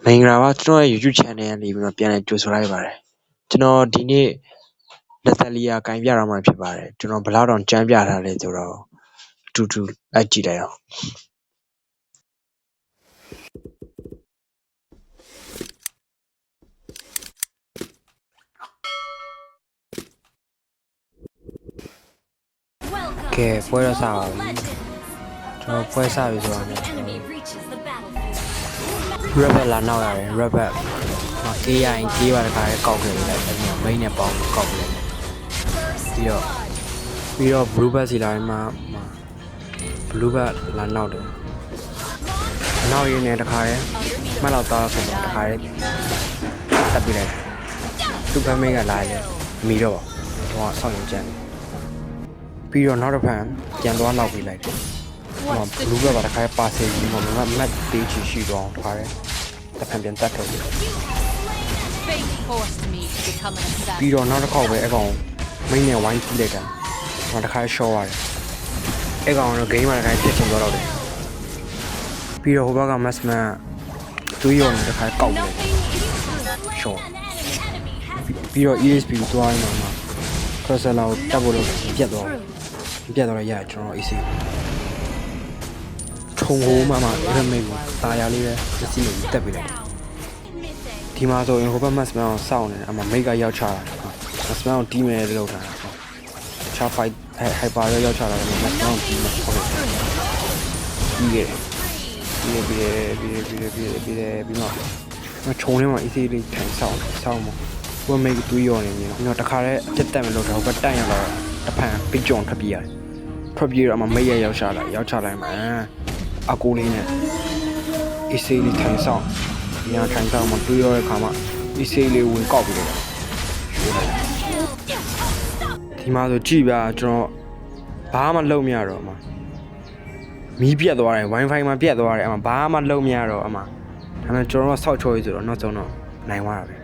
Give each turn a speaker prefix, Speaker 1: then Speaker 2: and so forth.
Speaker 1: မင်္ဂလာပါကျွန်တော်ရဲ့ YouTube channel ကနေပြီးတော့ပြန်လည်ကြိုဆိုလိုက်ပါတယ်ကျွန်တော်ဒီနေ့လက်သက်လီယာကင်ပြတော့မှဖြစ်ပါတယ်ကျွန်တော်ဘယ်လောက်တောင်ကြမ်းပြထားလဲဆိုတော့အတူတူလိုက်ကြည့်လိုက်အောင်ကဲပွဲရစားပါပြီကျွန်တော်ပွဲစားပြီဆိုတော့Rebel လာနောက်ရတယ် Rebel ကေးရရင်ကေးပါတခါလေးကောက်ခဲ့လိုက်တယ်မိန်းနဲ့ပေါင်းကောက်ခဲ့လိုက်ပြီးတော့ Blue Bat စီလာရင်မှာ Blue Bat လာနောက်တယ်နောက်ရင်းနဲ့တခါလေးမှတ်တော့သွားဆိုတော့တခါလေးတက်ပြီးလိုက်သူ့ဖမ်းမင်းကလာတယ်မီတော့ဟိုဆောင်းရင်ကျန်ပြီးတော့နောက်တစ်ဖန်ပြန်သွားနောက်ပြီးလိုက်တယ်Blue Bat ပါတခါလေးပါစေကြီးပေါ့ငါမတ်ပေးချီရှိတော့တခါလေးတစ်ဖန်ပြန်တက်ထုတ်ပြီးတော့နောက်တစ်ခေါက်ပဲအကောင်မိန်းနဲ့ဝိုင်းကြည့်လိုက်တာနောက်တစ်ခါရှော့ရတယ်အကောင်တော့ game မှာတစ်ခါပြစ်ချင်သွားတော့တယ်ပြီးတော့ဟိုဘက်က Massman သူရောနေတစ်ခါကောက်တယ်ရှော့ပြီးတော့ ESP သွားရင်တော့ Crosser လောက်တက်ဖို့လို့ပြတ်သွားရကျွန်တော် AC ထုံဟိုးမှရမိတ်ကိုตาရလေးပဲတစ်စီးနေတက်ပြီးလိုက်ဒီမှာဆိုရင်ဟိုဘက် Massman ကိုစောင့်နေတယ်အမမိတ်ကရောက်ချတာ Massman ကိုတီးမယ်လို့ထားတာချာ fight hyper ရောက်ချတာလည်း Massman ကိုတီးမယ်ဟုတ်ပြီးခဲ့ပြီးတော့ခြုံထဲမှာ AC လေးထိုင်စောင့်မှာဟိုမိတ်တူးရောနေနေတော့တခါတည်းအတက်တက်မလို့တော့ဟိုဘက်တက်ရတော့တဖန်ပိတ်ကြုံထွက်ပြေးရတယ်ထွက်ပြေးတော့အမမိတ်ရောက်ချလိုက်မှာအကူလေးနဲ့ AC လေးထိုင်ဆောင်ညာထိုင်ဆောင်မှတွေးရတဲ့ခါမှာ AC လေးဝင်ကောက်ပြီးလိုက်ဒီမှာဆိုကြည့်ပါကျွန်တော်ဘာမှလုပ်မရတော့အမမီးပြတ်သွားတယ် Wi-Fi မှာပြတ်သွားတယ်အမဘာမှလုပ်မရတော့အမဒါပေမဲ့ကျွန်တော်ကဆောက်ချိုးရေးဆိုတော့နောက်ဆုံးတော့နိုင်သွားတာပဲ